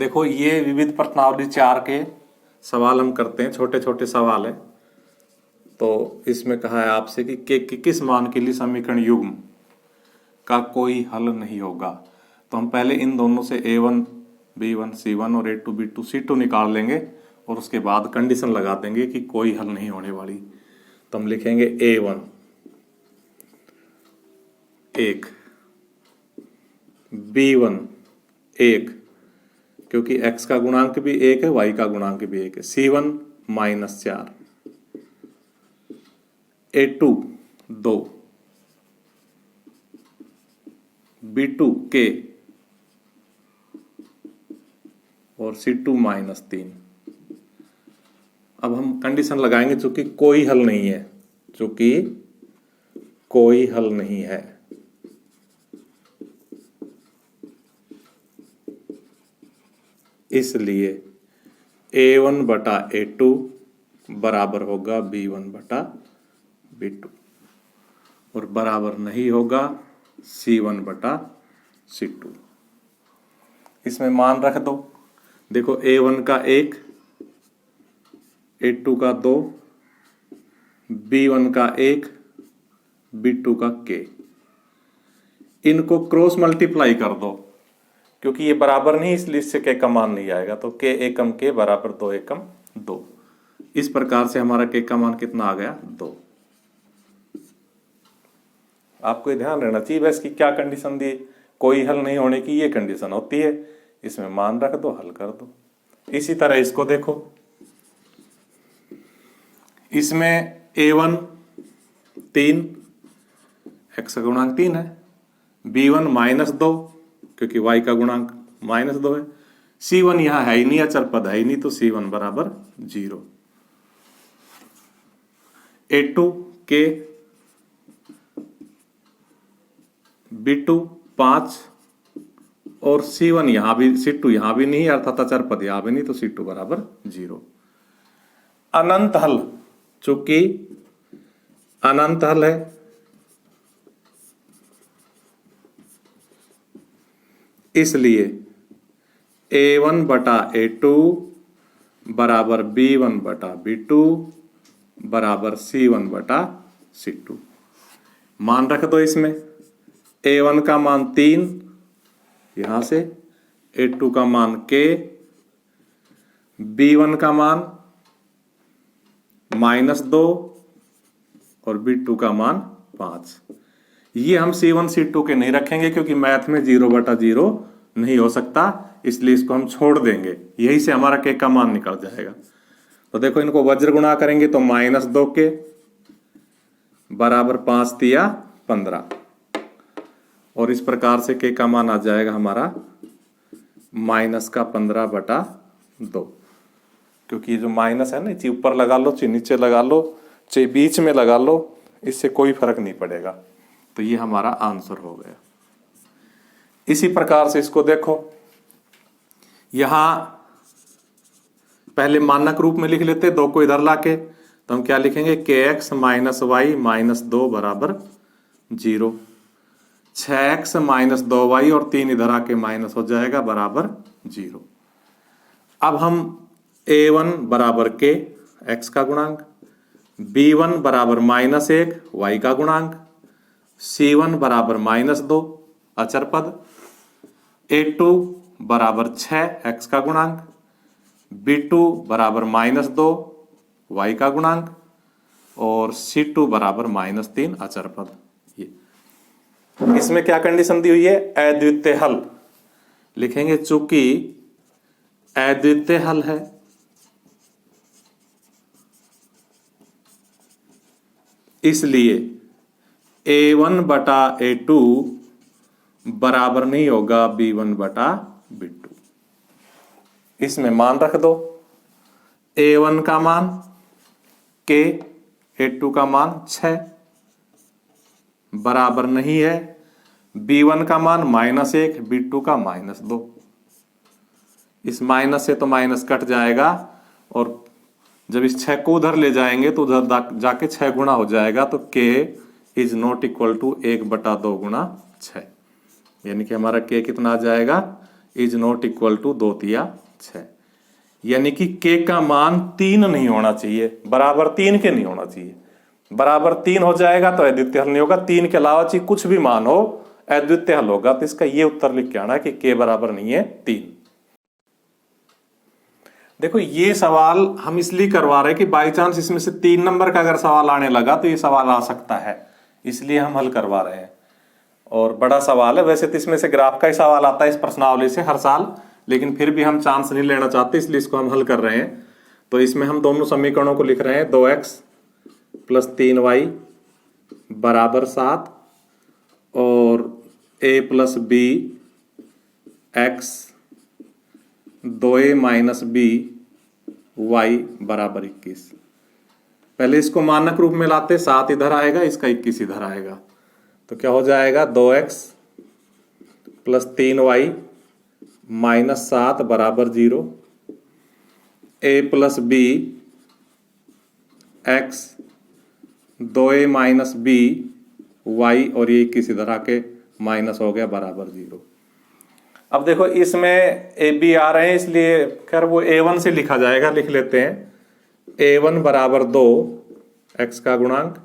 देखो ये विविध प्रश्नावली 4 के सवाल हम करते हैं, छोटे छोटे सवाल है। तो इसमें कहा है आपसे कि के किस मान के लिए समीकरण युग्म का कोई हल नहीं होगा। तो हम पहले इन दोनों से a1 b1 c1 और a2 b2 c2 निकाल लेंगे और उसके बाद कंडीशन लगा देंगे कि कोई हल नहीं होने वाली। तो हम लिखेंगे a1 1, b1 1 क्योंकि x का गुणांक भी 1 है, y का गुणांक भी 1 है, c1 -4, a2 2, b2 k और c2 -3। अब हम कंडीशन लगाएंगे चूंकि कोई हल नहीं है, चूंकि कोई हल नहीं है, इसलिए a1 बटा a2 बराबर होगा b1 बटा b2 और बराबर नहीं होगा c1 बटा c2। इसमें मान रख दो। देखो a1 का 1, a2 का 2, b1 का 1, b2 का k। इनको क्रॉस मल्टीप्लाई कर दो क्योंकि ये बराबर नहीं, इसलिए इससे k का मान नहीं आएगा। तो k एकम k बराबर 2 एकम 2। इस प्रकार से हमारा k का मान कितना आ गया 2। आपको ध्यान रहना चाहिए बस कि क्या कंडीशन दी, कोई हल नहीं होने की ये कंडीशन होती है। इसमें मान रख दो, हल कर दो। इसी तरह इसको देखो, इसमें a1 3, x का गुणांक 3 है, b1 -2 क्योंकि y का गुणांक -2 है, c1 यहां है ही नहीं, अचर पद है ही नहीं, तो c1 बराबर 0, a2 k, b2 5 और c1 यहां भी, c2 यहां भी नहीं अर्थात अचर पद यहां भी नहीं, तो c2 बराबर 0। अनंत हल, चूंकि अनंत हल है इसलिए a1 बटा a2 बराबर b1 बटा b2 बराबर c1 बटा c2। मान रख दो। इसमें a1 का मान 3 यहां से, a2 का मान k, b1 का मान -2 और b2 का मान 5। ये हम c1 c2 के नहीं रखेंगे क्योंकि मैथ में 0 बटा 0 नहीं हो सकता, इसलिए इसको हम छोड़ देंगे। यही से हमारा k का मान निकल जाएगा। तो देखो इनको वज्र गुणा करेंगे तो -2 के बराबर 5 तिया 15 और इस प्रकार से k का मान आ जाएगा हमारा -15 बटा 2। क्योंकि ये जो माइनस है ना, चाहे ऊपर लगा लो चाहे नीचे लगा लो चाहे बीच में लगा लो, इससे कोई फर्क नहीं पड़ेगा। तो ये हमारा आंसर हो गया। इसी प्रकार से इसको देखो, यहां पहले मानक रूप में लिख लेते, 2 को इधर लाके, तो हम क्या लिखेंगे kx -y -2 बराबर 0, 6x -2y और 3 इधर आके माइनस हो जाएगा बराबर 0। अब हम a1 बराबर k x का गुणांक, b1 बराबर -1 y का गुणांक, c1 बराबर -2 अचर पद, a2 बराबर 6 x का गुणांक, b2 बराबर -2 y का गुणांक और c2 बराबर -3 अचर पद। ये इसमें क्या कंडीशन दी हुई है, अद्वितीय हल लिखेंगे। चूंकि अद्वितीय हल है इसलिए a1 बटा a2 बराबर नहीं होगा b1 बटा b2। इसमें मान रख दो, a1 का मान k, a2 का मान 6 बराबर नहीं है b1 का मान -1, b2 का -2। इस माइनस से तो माइनस कट जाएगा और जब इस 6 को उधर ले जाएंगे तो उधर जाके 6 गुना हो जाएगा, तो k is not equal to 1 बटा 2 गुणा 6, यानी कि हमारा k कितना आ जाएगा इज नॉट इक्वल टू 2 तिया 6, यानी कि k का मान 3 नहीं होना चाहिए, बराबर 3 के नहीं होना चाहिए। बराबर 3 हो जाएगा तो अद्वितीय हल नहीं होगा, 3 के अलावा चाहिए कुछ भी मान हो अद्वितीय हल होगा। तो इसका ये उत्तर लिख के आना है कि k बराबर नहीं है 3। देखो ये सवाल हम इसलिए करवा रहे हैं कि बाई चांस इसमें से 3 नंबर का अगर सवाल आने लगा तो ये सवाल आ सकता है, इसलिए हम हल करवा रहे हैं। और बड़ा सवाल है, वैसे तो इसमें से ग्राफ का ही सवाल आता है इस प्रश्नावली से हर साल, लेकिन फिर भी हम चांस नहीं लेना चाहते, इसलिए इसको हम हल कर रहे हैं। तो इसमें हम दोनों समीकरणों को लिख रहे हैं, 2x प्लस 3y बराबर 7 और a plus b x 2a minus b y बराबर 21। पहले इसको मानक रूप में लाते, 7 इधर आएगा, इसका 21 इधर आएगा, तो क्या हो जाएगा 2x प्लस 3y माइनस 7 बराबर 0, a plus b x 2a minus b y और ये 21 इधर आके माइनस हो गया बराबर 0। अब देखो इसमें ए बी आ रहे हैं, इसलिए खैर वो a1 से लिखा जाएगा, लिख लेते हैं। a1 बराबर 2 x का गुणांक,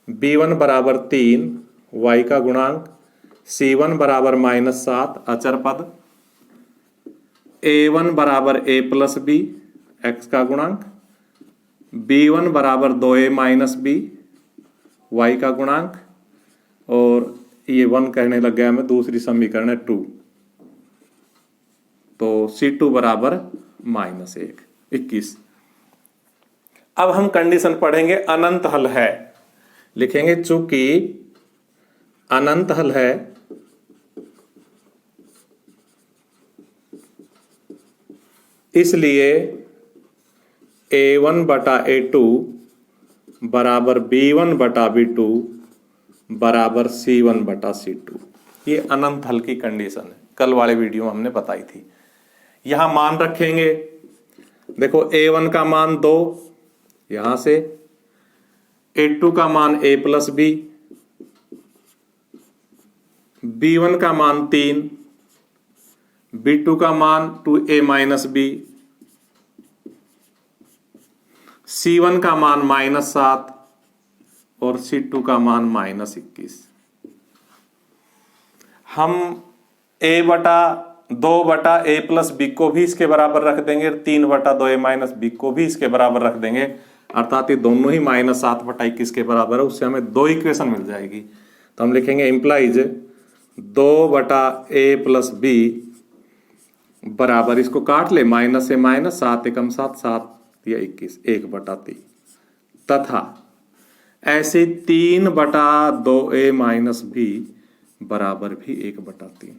b1 बराबर 3 y का गुणांक, c1 बराबर माइनस 7 अचर पद, a1 बराबर a प्लस b x का गुणांक, b1 बराबर 2a माइनस b y का गुणांक, और ये 1 कहने लग गया मैं, दूसरी समीकरण है 2, तो C2 बराबर -1 21। अब हम कंडीशन पढ़ेंगे, अनंत हल है, लिखेंगे चूंकि अनंत हल है इसलिए a1 बटा a2 बराबर b1 बटा b2 बराबर c1 बटा c2। ये अनंत हल की कंडीशन है, कल वाले वीडियो में हमने बताई थी। यहां मान रखेंगे, देखो a1 का मान 2, यहां से a2 का मान a प्लस b, b1 का मान 3, b2 का मान 2a माइनस b, c1 का मान -7 और c2 का मान -21। हम a बटा 2 बटा a प्लस b को भी इसके बराबर रख देंगे, 3 बटा 2a माइनस b को भी इसके बराबर रख देंगे, अर्थात ये दोनों ही -7 बटा 21 के बराबर है। उससे हमें 2 इक्वेशन मिल जाएगी। तो हम लिखेंगे इम्प्लाइज 2 बटा a प्लस b बराबर, इसको काट ले, माइनस से माइनस, 7 एकम 7, 7 या 21, 1 बटा 3, तथा ऐसे 3 बटा 2a माइनस b बराबर भी 1 बटा 3।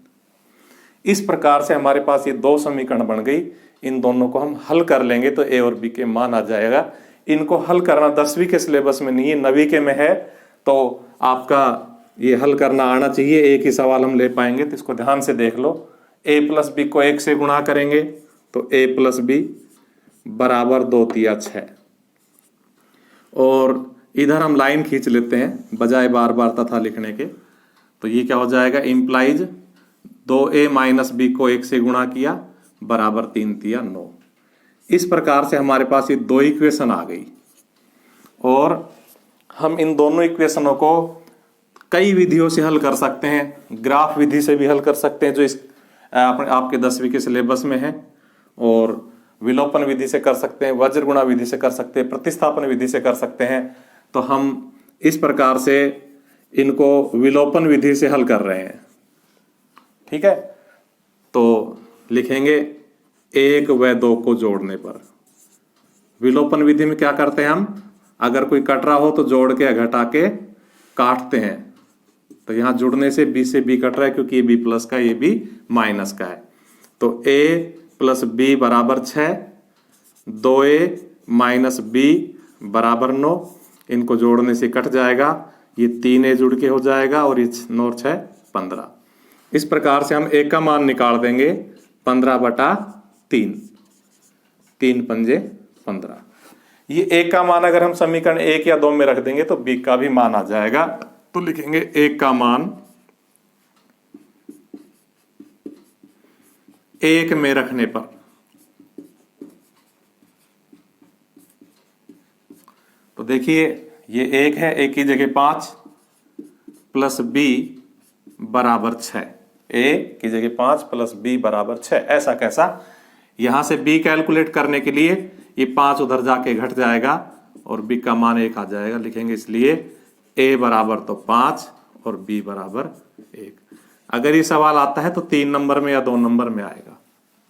इस प्रकार से हमारे पास ये 2 समीकरण बन गई। इन दोनों को हम हल कर लेंगे तो a और b के मान आ जाएगा। इनको हल करना 10वीं के सिलेबस में नहीं है, 9वीं के में है, तो आपका ये हल करना आना चाहिए। एक ही सवाल हम ले पाएंगे, तो इसको ध्यान से देख लो। a प्लस b को 1 से गुणा करेंगे तो a प्लस b बराबर 2 तिया 6, और इधर हम लाइन खींच लेते हैं बजाय बार बार तथा लिखने के। तो ये क्या हो जाएगा, इम्प्लाइज 2a माइनस b को 1 से गुणा किया बराबर 3 तिया 9। इस प्रकार से हमारे पास ये 2 इक्वेशन आ गई, और हम इन दोनों इक्वेशनों को कई विधियों से हल कर सकते हैं। ग्राफ विधि से भी हल कर सकते हैं जो इस आपके 10वीं के सिलेबस में है, और विलोपन विधि से कर सकते हैं, वज्र गुणा विधि से कर सकते हैं, प्रतिस्थापन विधि से कर सकते हैं। तो हम इस प्रकार से इनको विलोपन विधि से हल कर रहे हैं, ठीक है। तो लिखेंगे 1 व 2 को जोड़ने पर, विलोपन विधि में क्या करते हैं हम, अगर कोई कट रहा हो तो जोड़ के घटा के काटते हैं। तो यहां जुड़ने से b से b कट रहा है, क्योंकि ये b प्लस का, ये b माइनस का है। तो a प्लस b बराबर 6, 2a माइनस b बराबर 9, इनको जोड़ने से कट जाएगा, ये 3a जुड़ के हो जाएगा, और ये 9 और 6 15। इस प्रकार से हम a का मान निकाल देंगे 15 बटा 3, 3 पंजे 15। ये a का मान अगर हम समीकरण 1 या 2 में रख देंगे तो b का भी मान आ जाएगा। तो लिखेंगे a का मान 1 में रखने पर, तो देखिए ये 1 है, 1 की जगह 5 प्लस b बराबर 6, a की जगह 5 प्लस b बराबर 6। ऐसा कैसा? यहां से b कैलकुलेट करने के लिए ये 5 उधर जाके घट जाएगा और b का मान 1 आ जाएगा, लिखेंगे इसलिए a बराबर तो 5 और b बराबर 1। अगर ये सवाल आता है तो 3 नंबर में या 2 नंबर में आएगा।